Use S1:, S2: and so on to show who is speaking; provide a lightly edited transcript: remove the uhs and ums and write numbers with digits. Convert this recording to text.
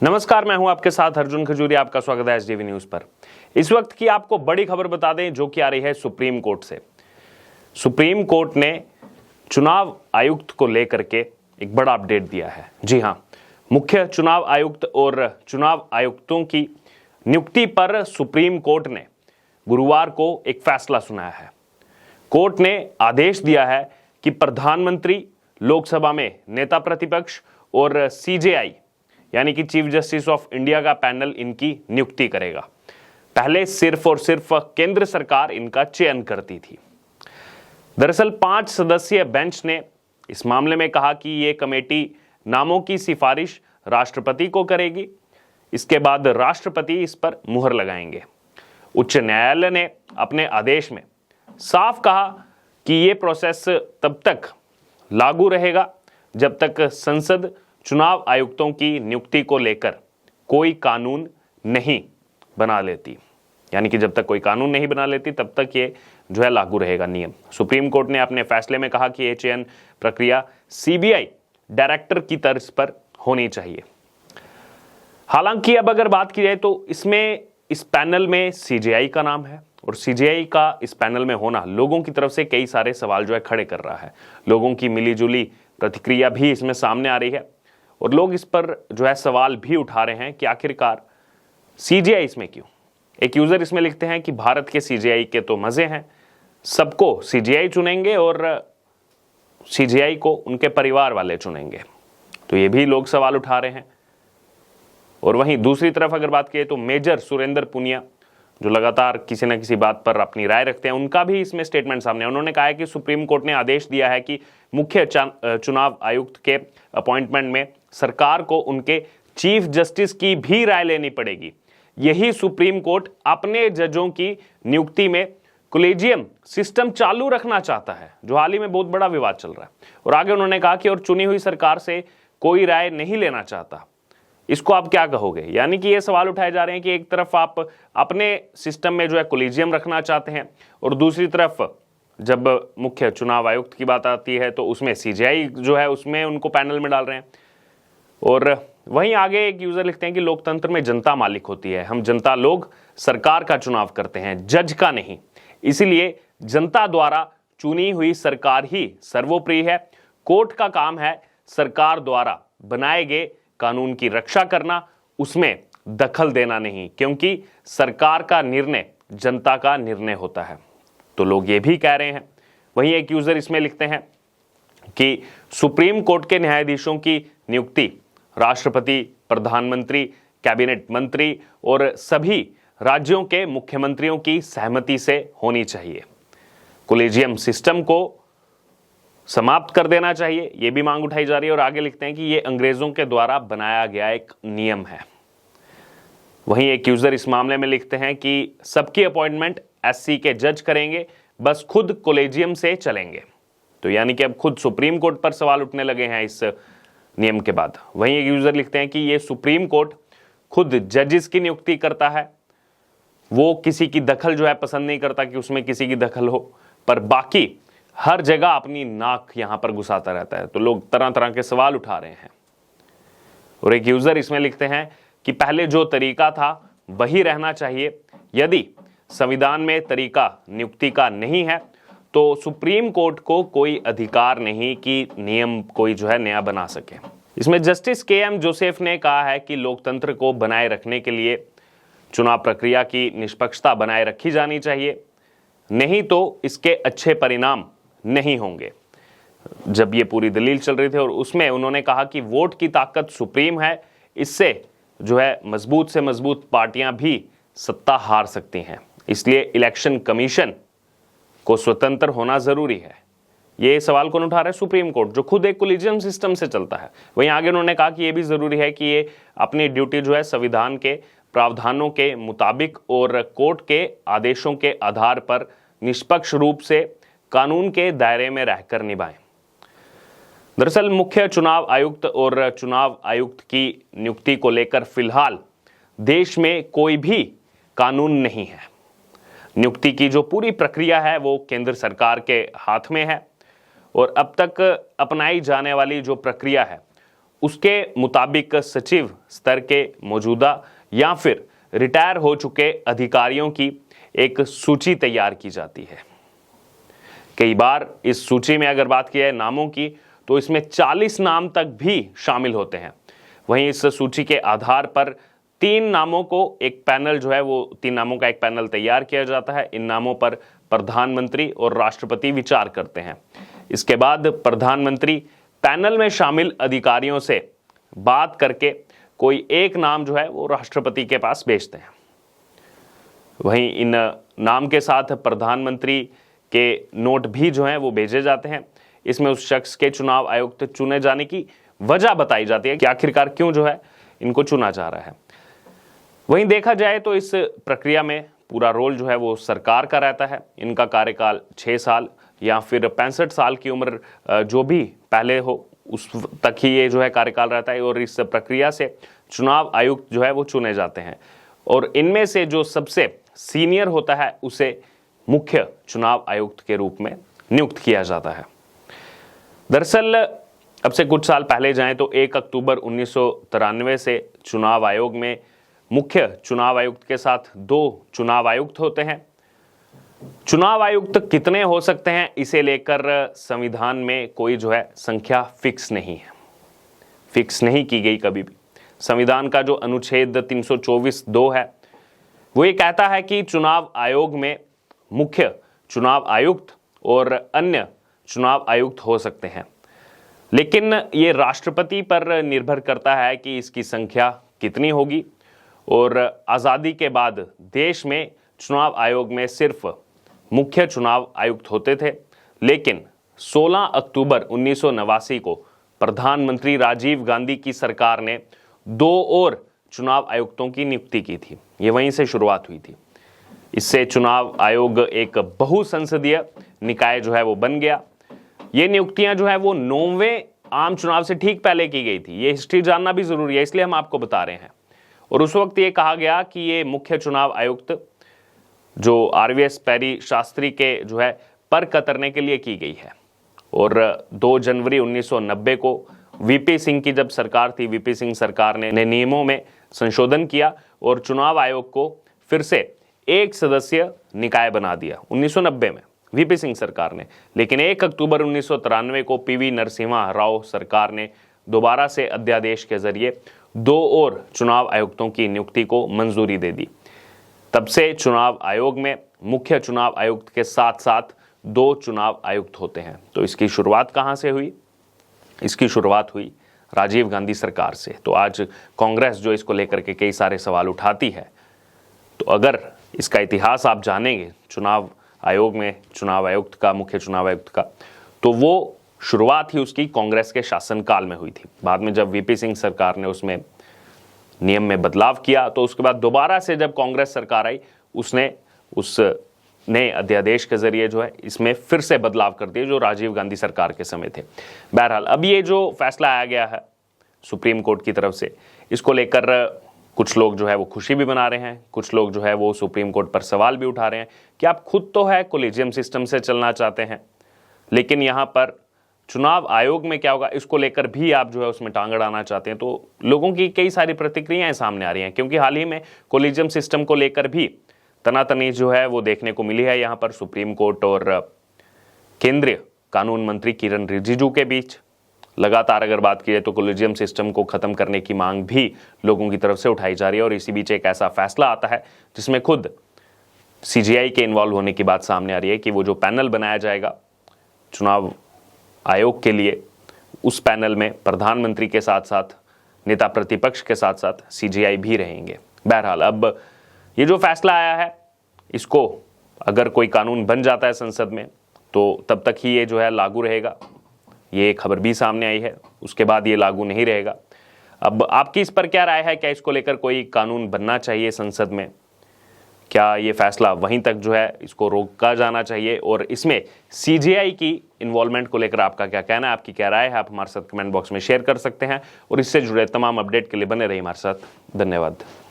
S1: नमस्कार, मैं हूं आपके साथ अर्जुन खजूरी। आपका स्वागत है एसडीवी न्यूज पर। इस वक्त की आपको बड़ी खबर बता दें जो कि आ रही है सुप्रीम कोर्ट से। सुप्रीम कोर्ट ने चुनाव आयुक्त को लेकर के एक बड़ा अपडेट दिया है। जी हां, मुख्य चुनाव आयुक्त और चुनाव आयुक्तों की नियुक्ति पर सुप्रीम कोर्ट ने गुरुवार को एक फैसला सुनाया है। कोर्ट ने आदेश दिया है कि प्रधानमंत्री, लोकसभा में नेता प्रतिपक्ष और सीजेआई यानी कि चीफ जस्टिस ऑफ इंडिया का पैनल इनकी नियुक्ति करेगा। पहले सिर्फ और सिर्फ केंद्र सरकार इनका चयन करती थी। दरअसल 5 सदस्यीय बेंच ने इस मामले में कहा कि ये कमेटी नामों की सिफारिश राष्ट्रपति को करेगी। इसके बाद राष्ट्रपति इस पर मुहर लगाएंगे। उच्च न्यायालय ने अपने आदेश में साफ कहा कि ये प्रोसेस तब तक लागू रहेगा जब तक संसद चुनाव आयुक्तों की नियुक्ति को लेकर कोई कानून नहीं बना लेती। यानी कि जब तक कोई कानून नहीं बना लेती तब तक ये जो है लागू रहेगा नियम। सुप्रीम कोर्ट ने अपने फैसले में कहा कि ये चयन प्रक्रिया सीबीआई डायरेक्टर की तर्ज पर होनी चाहिए। हालांकि अब अगर बात की जाए तो इसमें इस पैनल में सीजेआई का नाम है और सीजेआई का इस पैनल में होना लोगों की तरफ से कई सारे सवाल जो है खड़े कर रहा है। लोगों की मिलीजुली प्रतिक्रिया भी इसमें सामने आ रही है और लोग इस पर जो है सवाल भी उठा रहे हैं कि आखिरकार सीजेआई इसमें क्यों। एक यूजर इसमें लिखते हैं कि भारत के सीजेआई के तो मजे हैं, सबको सीजेआई चुनेंगे और सीजेआई को उनके परिवार वाले चुनेंगे। तो ये भी लोग सवाल उठा रहे हैं। और वहीं दूसरी तरफ अगर बात करें तो मेजर सुरेंद्र पुनिया जो लगातार किसी न किसी बात पर अपनी राय रखते हैं, उनका भी इसमें स्टेटमेंट सामने है। उन्होंने कहा है कि सुप्रीम कोर्ट ने आदेश दिया है कि मुख्य चुनाव आयुक्त के अपॉइंटमेंट में सरकार को उनके चीफ जस्टिस की भी राय लेनी पड़ेगी। यही सुप्रीम कोर्ट अपने जजों की नियुक्ति में कोलेजियम सिस्टम चालू रखना चाहता है, जो हाल ही में बहुत बड़ा विवाद चल रहा है। और आगे उन्होंने कहा कि और चुनी हुई सरकार से कोई राय नहीं लेना चाहता। इसको आप क्या कहोगे? यानी कि ये सवाल उठाए जा रहे हैं कि एक तरफ आप अपने सिस्टम में जो है कोलेजियम रखना चाहते हैं और दूसरी तरफ जब मुख्य चुनाव आयुक्त की बात आती है तो उसमें सीजेआई जो है उसमें उनको पैनल में डाल रहे हैं। और वहीं आगे एक यूजर लिखते हैं कि लोकतंत्र में जनता मालिक होती है, हम जनता लोग सरकार का चुनाव करते हैं, जज का नहीं। इसीलिए जनता द्वारा चुनी हुई सरकार ही सर्वोपरि है। कोर्ट का काम है सरकार द्वारा बनाए गए कानून की रक्षा करना, उसमें दखल देना नहीं, क्योंकि सरकार का निर्णय जनता का निर्णय होता है। तो लोग ये भी कह रहे हैं। वहीं एक यूजर इसमें लिखते हैं कि सुप्रीम कोर्ट के न्यायाधीशों की नियुक्ति राष्ट्रपति, प्रधानमंत्री, कैबिनेट मंत्री और सभी राज्यों के मुख्यमंत्रियों की सहमति से होनी चाहिए। कोलेजियम सिस्टम को समाप्त कर देना चाहिए, यह भी मांग उठाई जा रही है। और आगे लिखते हैं कि यह अंग्रेजों के द्वारा बनाया गया एक नियम है। वहीं एक यूजर इस मामले में लिखते हैं कि सबकी अपॉइंटमेंट एससी के जज करेंगे, बस खुद कोलेजियम से चलेंगे। तो यानी कि अब खुद सुप्रीम कोर्ट पर सवाल उठने लगे हैं इस नियम के बाद। वहीं एक यूजर लिखते हैं कि यह सुप्रीम कोर्ट खुद जजेस की नियुक्ति करता है, वो किसी की दखल जो है पसंद नहीं करता कि उसमें किसी की दखल हो, पर बाकी हर जगह अपनी नाक यहां पर घुसाता रहता है। तो लोग तरह तरह के सवाल उठा रहे हैं। और एक यूजर इसमें लिखते हैं कि पहले जो तरीका था वही रहना चाहिए। यदि संविधान में तरीका नियुक्ति का नहीं है तो सुप्रीम कोर्ट को कोई अधिकार नहीं कि नियम कोई जो है नया बना सके। इसमें जस्टिस के.एम. जोसेफ ने कहा है कि लोकतंत्र को बनाए रखने के लिए चुनाव प्रक्रिया की निष्पक्षता बनाए रखी जानी चाहिए, नहीं तो इसके अच्छे परिणाम नहीं होंगे। जब ये पूरी दलील चल रही थी और उसमें उन्होंने कहा कि वोट की ताकत सुप्रीम है, इससे जो है मजबूत से मजबूत पार्टियां भी सत्ता हार सकती हैं, इसलिए इलेक्शन कमीशन को स्वतंत्र होना जरूरी है। ये सवाल कौन उठा रहा है? सुप्रीम कोर्ट, जो खुद एक कोलिजियम सिस्टम से चलता है। वहीं आगे उन्होंने कहा कि यह भी जरूरी है कि ये अपनी ड्यूटी जो है संविधान के प्रावधानों के मुताबिक और कोर्ट के आदेशों के आधार पर निष्पक्ष रूप से कानून के दायरे में रहकर निभाएं। दरअसल मुख्य चुनाव आयुक्त और चुनाव आयुक्त की नियुक्ति को लेकर फिलहाल देश में कोई भी कानून नहीं है। नियुक्ति की जो पूरी प्रक्रिया है वो केंद्र सरकार के हाथ में है और अब तक अपनाई जाने वाली जो प्रक्रिया है उसके मुताबिक सचिव स्तर के मौजूदा या फिर रिटायर हो चुके अधिकारियों की एक सूची तैयार की जाती है। कई बार इस सूची में अगर बात की जाए नामों की तो इसमें 40 नाम तक भी शामिल होते हैं। वहीं इस सूची के आधार पर 3 नामों का एक पैनल तैयार किया जाता है। इन नामों पर प्रधानमंत्री और राष्ट्रपति विचार करते हैं। इसके बाद प्रधानमंत्री पैनल में शामिल अधिकारियों से बात करके कोई एक नाम वो राष्ट्रपति के पास भेजते हैं। वहीं इन नाम के साथ प्रधानमंत्री के नोट भी वो भेजे जाते हैं। इसमें उस शख्स के चुनाव आयुक्त चुने जाने की वजह बताई जाती है कि आखिरकार क्यों इनको चुना जा रहा है। वहीं देखा जाए तो इस प्रक्रिया में पूरा रोल वो सरकार का रहता है। इनका कार्यकाल 6 साल या फिर 65 साल की उम्र जो भी पहले हो उस तक ही ये कार्यकाल रहता है। और इस प्रक्रिया से चुनाव आयुक्त वो चुने जाते हैं और इनमें से जो सबसे सीनियर होता है उसे मुख्य चुनाव आयुक्त के रूप में नियुक्त किया जाता है। दरअसल अब से कुछ साल पहले जाएं तो 1 अक्टूबर 1993 से चुनाव आयोग में मुख्य चुनाव आयुक्त के साथ 2 चुनाव आयुक्त होते हैं। चुनाव आयुक्त कितने हो सकते हैं इसे लेकर संविधान में कोई संख्या फिक्स नहीं है, फिक्स नहीं की गई कभी भी। संविधान का जो अनुच्छेद 324(2) है वो ये कहता है कि चुनाव आयोग में मुख्य चुनाव आयुक्त और अन्य चुनाव आयुक्त हो सकते हैं, लेकिन ये राष्ट्रपति पर निर्भर करता है कि इसकी संख्या कितनी होगी। और आज़ादी के बाद देश में चुनाव आयोग में सिर्फ मुख्य चुनाव आयुक्त होते थे, लेकिन 16 अक्टूबर 1989 को प्रधानमंत्री राजीव गांधी की सरकार ने 2 और चुनाव आयुक्तों की नियुक्ति की थी। ये वहीं से शुरुआत हुई थी। इससे चुनाव आयोग एक बहुसंसदीय निकाय वो बन गया। ये नियुक्तियां वो 9वें आम चुनाव से ठीक पहले की गई थी। ये हिस्ट्री जानना भी जरूरी है, इसलिए हम आपको बता रहे हैं। और उस वक्त ये कहा गया कि ये मुख्य चुनाव आयुक्त जो RVS पैरी शास्त्री के पर कतरने के लिए की गई है। और 2 जनवरी 1990 को VP सिंह की जब सरकार थी, VP सिंह सरकार ने नियमों में संशोधन किया और चुनाव आयोग को फिर से 1 सदस्यीय निकाय बना दिया 1990 में VP सिंह सरकार ने। लेकिन 1 अक्टूबर 1993 को PV नरसिम्हा राव सरकार ने दोबारा से अध्यादेश के जरिए 2 और चुनाव आयुक्तों की नियुक्ति को मंजूरी दे दी। तब से चुनाव आयोग में मुख्य चुनाव आयुक्त के साथ साथ 2 चुनाव आयुक्त होते हैं। तो इसकी शुरुआत कहां से हुई? इसकी शुरुआत हुई राजीव गांधी सरकार से। तो आज कांग्रेस जो इसको लेकर के कई सारे सवाल उठाती है, तो अगर इसका इतिहास आप जानेंगे चुनाव आयोग में चुनाव आयुक्त का, मुख्य चुनाव आयुक्त का, तो वो शुरुआत ही उसकी कांग्रेस के शासनकाल में हुई थी। बाद में जब VP सिंह सरकार ने उसमें नियम में बदलाव किया तो उसके बाद दोबारा से जब कांग्रेस सरकार आई उसने उस नए अध्यादेश के जरिए इसमें फिर से बदलाव कर दिए जो राजीव गांधी सरकार के समय थे। बहरहाल अब ये जो फैसला आया गया है सुप्रीम कोर्ट की तरफ से, इसको लेकर कुछ लोग वो खुशी भी मना रहे हैं, कुछ लोग वो सुप्रीम कोर्ट पर सवाल भी उठा रहे हैं कि आप खुद तो कोलिजियम सिस्टम से चलना चाहते हैं, लेकिन यहाँ पर चुनाव आयोग में क्या होगा इसको लेकर भी आप उसमें टांग अड़ाना चाहते हैं। तो लोगों की कई सारी प्रतिक्रियाएं सामने आ रही हैं, क्योंकि हाल ही में कोलिजियम सिस्टम को लेकर भी तनातनी वो देखने को मिली है यहाँ पर सुप्रीम कोर्ट और केंद्रीय कानून मंत्री किरण रिजिजू के बीच। लगातार अगर बात की जाए तो कोलिजियम सिस्टम को खत्म करने की मांग भी लोगों की तरफ से उठाई जा रही है। और इसी बीच एक ऐसा फैसला आता है जिसमें खुद CGI के इन्वॉल्व होने की बात सामने आ रही है कि वो जो पैनल बनाया जाएगा चुनाव आयोग के लिए, उस पैनल में प्रधानमंत्री के साथ साथ नेता प्रतिपक्ष के साथ साथ CGI भी रहेंगे। बहरहाल अब ये जो फैसला आया है इसको अगर कोई कानून बन जाता है संसद में तो तब तक ही ये लागू रहेगा। ये खबर भी सामने आई है, उसके बाद ये लागू नहीं रहेगा। अब आपकी इस पर क्या राय है? क्या इसको लेकर कोई कानून बनना चाहिए संसद में? क्या ये फैसला वहीं तक इसको रोका जाना चाहिए? और इसमें CGI की इन्वॉल्वमेंट को लेकर आपका क्या कहना है, आपकी क्या राय है? आप हमारे साथ कमेंट बॉक्स में शेयर कर सकते हैं और इससे जुड़े तमाम अपडेट के लिए बने रहिए हमारे साथ। धन्यवाद।